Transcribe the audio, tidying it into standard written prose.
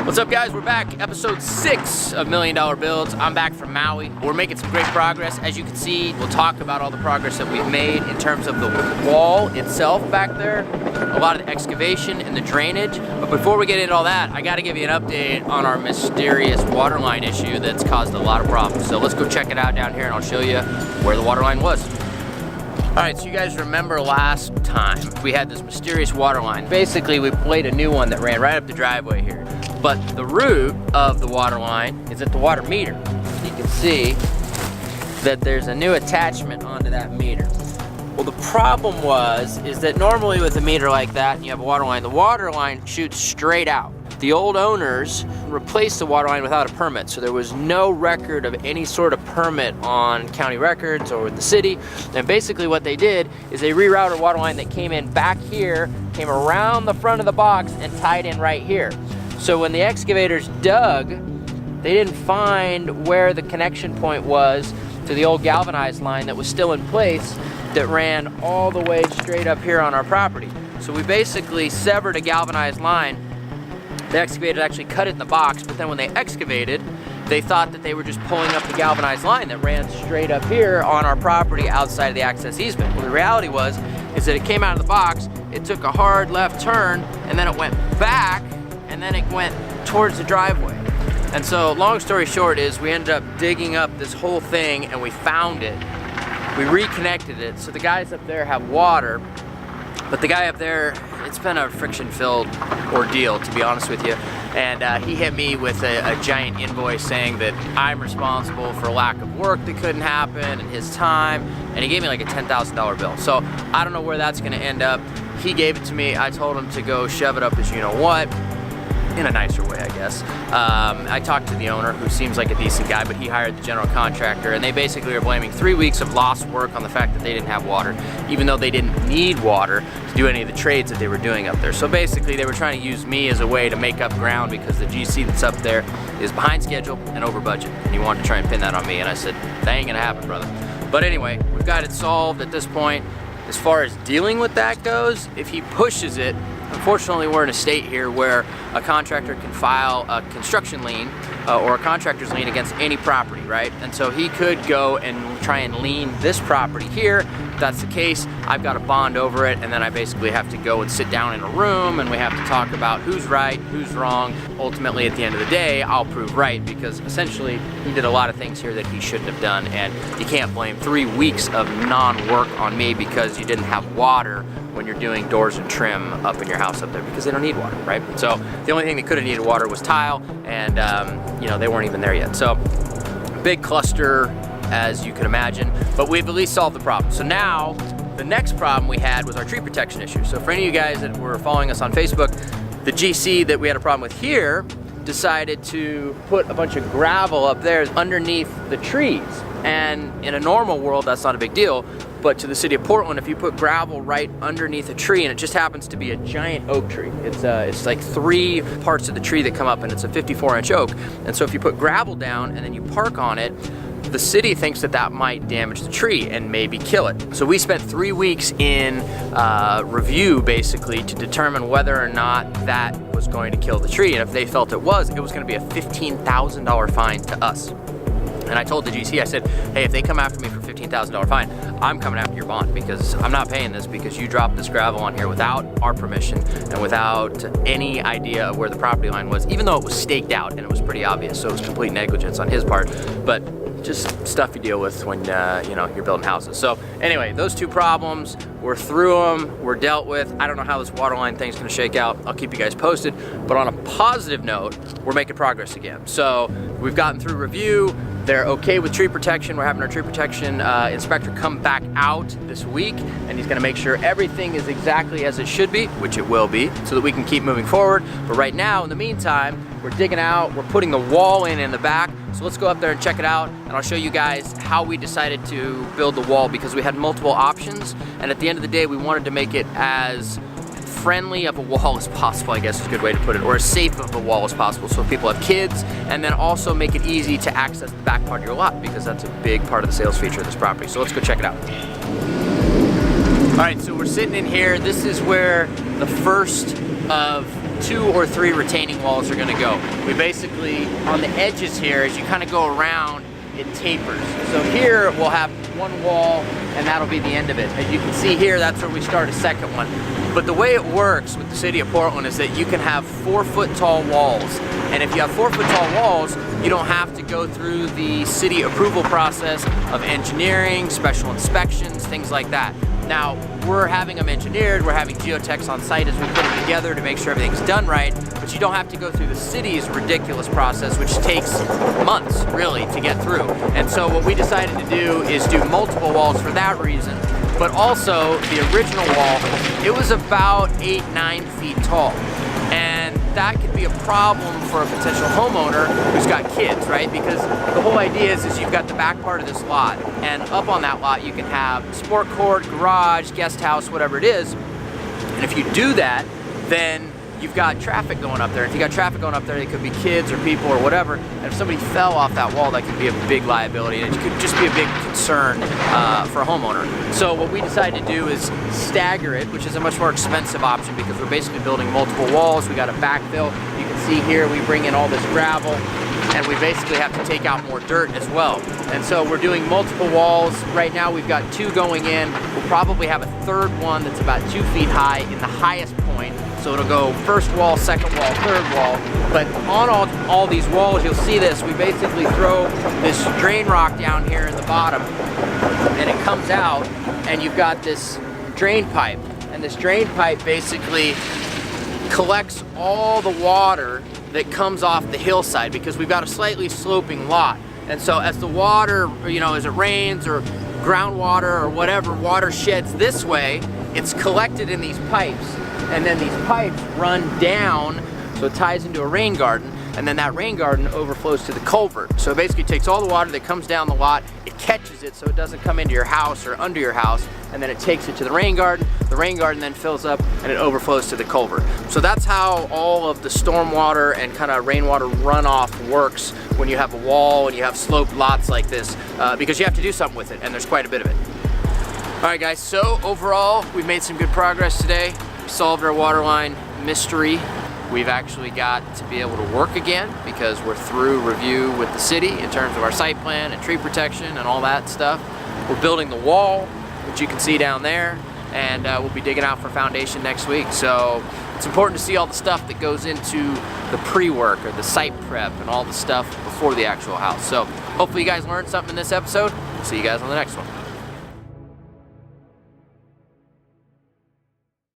What's up, guys? We're back, episode 6 of $1 Million Builds. I'm back from Maui. We're making some great progress. As you can see, we'll talk about all the progress that we've made in terms of the wall itself back there, a lot of the excavation and the drainage. But before we get into all that, I gotta give you an update on our mysterious water line issue that's caused a lot of problems. So let's go check it out down here and I'll show you where the water line was. All right, so you guys remember last time we had this mysterious water line. Basically, we laid a new one that ran right up the driveway here. But the root of the water line is at the water meter. You can see that there's a new attachment onto that meter. Well, the problem is that normally with a meter like that and you have a water line, the water line shoots straight out. The old owners replaced the water line without a permit, so there was no record of any sort of permit on county records or with the city. And basically what they did is they rerouted a water line that came in back here, came around the front of the box and tied in right here. So when the excavators dug, they didn't find where the connection point was to the old galvanized line that was still in place that ran all the way straight up here on our property. So we basically severed a galvanized line. The excavator actually cut it in the box, but then when they excavated, they thought that they were just pulling up the galvanized line that ran straight up here on our property outside of the access easement. Well, the reality is that it came out of the box, it took a hard left turn, and then it went back, and then it went towards the driveway. And so long story short is we ended up digging up this whole thing and we found it. We reconnected it. So the guys up there have water, but the guy up there, it's been a friction-filled ordeal, to be honest with you. And he hit me with a giant invoice saying that I'm responsible for a lack of work that couldn't happen and his time. And he gave me like a $10,000 bill. So I don't know where that's gonna end up. He gave it to me. I told him to go shove it up as you know what. In a nicer way, I guess. I talked to the owner, who seems like a decent guy, but he hired the general contractor, and they basically are blaming 3 weeks of lost work on the fact that they didn't have water, even though they didn't need water to do any of the trades that they were doing up there. So basically, they were trying to use me as a way to make up ground because the GC that's up there is behind schedule and over budget, and he wanted to try and pin that on me, and I said, that ain't gonna happen, brother. But anyway, we've got it solved at this point. As far as dealing with that goes, if he pushes it, unfortunately, we're in a state here where a contractor can file a construction lien or a contractor's lien against any property, right? And so he could go and try and lien this property here. If that's the case, I've got a bond over it, and then I basically have to go and sit down in a room and we have to talk about who's right, who's wrong. Ultimately, at the end of the day, I'll prove right because essentially he did a lot of things here that he shouldn't have done, and you can't blame 3 weeks of non-work on me because you didn't have water when you're doing doors and trim up in your house up there, because they don't need water, right? So the only thing that could have needed water was tile, and you know, they weren't even there yet. So big cluster, as you can imagine, but we've at least solved the problem. So now the next problem we had was our tree protection issue. So for any of you guys that were following us on Facebook, the GC that we had a problem with here decided to put a bunch of gravel up there underneath the trees. And in a normal world, that's not a big deal. But to the city of Portland, if you put gravel right underneath a tree, and it just happens to be a giant oak tree, it's like 3 parts of the tree that come up, and it's a 54-inch oak. And so if you put gravel down and then you park on it, the city thinks that that might damage the tree and maybe kill it. So we spent 3 weeks in review, basically, to determine whether or not that was going to kill the tree. And if they felt it was going to be a $15,000 fine to us. And I told the GC, I said, hey, if they come after me for $15,000 fine, I'm coming after your bond, because I'm not paying this because you dropped this gravel on here without our permission and without any idea of where the property line was, even though it was staked out and it was pretty obvious. So it was complete negligence on his part, but just stuff you deal with when you know, you're building houses. So anyway, those 2 problems, we're through them, we're dealt with. I don't know how this water line thing's gonna shake out. I'll keep you guys posted. But on a positive note, we're making progress again. So we've gotten through review. They're okay with tree protection. We're having our tree protection inspector come back out this week, and he's gonna make sure everything is exactly as it should be, which it will be, so that we can keep moving forward. But right now, in the meantime, we're digging out, we're putting the wall in the back. So let's go up there and check it out, and I'll show you guys how we decided to build the wall, because we had multiple options, and at the end of the day, we wanted to make it as friendly of a wall as possible, I guess is a good way to put it, or as safe of a wall as possible, so if people have kids, and then also make it easy to access the back part of your lot, because that's a big part of the sales feature of this property. So let's go check it out. All right, so we're sitting in here. This is where the first of 2 or 3 retaining walls are gonna go. We basically, on the edges here, as you kind of go around, it tapers. So here we'll have one wall and that'll be the end of it. As you can see here, that's where we start a second one. But the way it works with the city of Portland is that you can have 4-foot tall walls. And if you have 4-foot tall walls, you don't have to go through the city approval process of engineering, special inspections, things like that. Now, we're having them engineered, we're having geotechs on site as we put them together to make sure everything's done right, but you don't have to go through the city's ridiculous process, which takes months, really, to get through. And so what we decided to do is do multiple walls for that reason, but also the original wall, it was about 8-9 feet tall. And that could be a problem for a potential homeowner who's got kids, right? Because the whole idea is you've got the back part of this lot, and up on that lot you can have sport court, garage, guest house, whatever it is. And if you do that, then you've got traffic going up there. If you got traffic going up there, it could be kids or people or whatever. And if somebody fell off that wall, that could be a big liability, and it could just be a big concern for a homeowner. So what we decided to do is stagger it, which is a much more expensive option because we're basically building multiple walls. We got a backfill. You can see here we bring in all this gravel, and we basically have to take out more dirt as well. And so we're doing multiple walls. Right now we've got 2 going in. We'll probably have a 3rd one that's about 2 feet high in the highest point. So it'll go 1st wall, 2nd wall, 3rd wall. But on all these walls, you'll see this. We basically throw this drain rock down here in the bottom, and it comes out, and you've got this drain pipe. And this drain pipe basically collects all the water that comes off the hillside, because we've got a slightly sloping lot. And so as the water, you know, as it rains or groundwater or whatever, water sheds this way, it's collected in these pipes. And then these pipes run down, so it ties into a rain garden, and then that rain garden overflows to the culvert. So it basically takes all the water that comes down the lot, it catches it so it doesn't come into your house or under your house, and then it takes it to the rain garden then fills up and it overflows to the culvert. So that's how all of the stormwater and kind of rainwater runoff works when you have a wall and you have sloped lots like this, because you have to do something with it, and there's quite a bit of it. All right guys, so overall we've made some good progress today. We solved our water line mystery. We've actually got to be able to work again because we're through review with the city in terms of our site plan and tree protection and all that stuff. We're building the wall, which you can see down there, and we'll be digging out for foundation next week. So it's important to see all the stuff that goes into the pre-work or the site prep and all the stuff before the actual house. So hopefully you guys learned something in this episode. See you guys on the next one.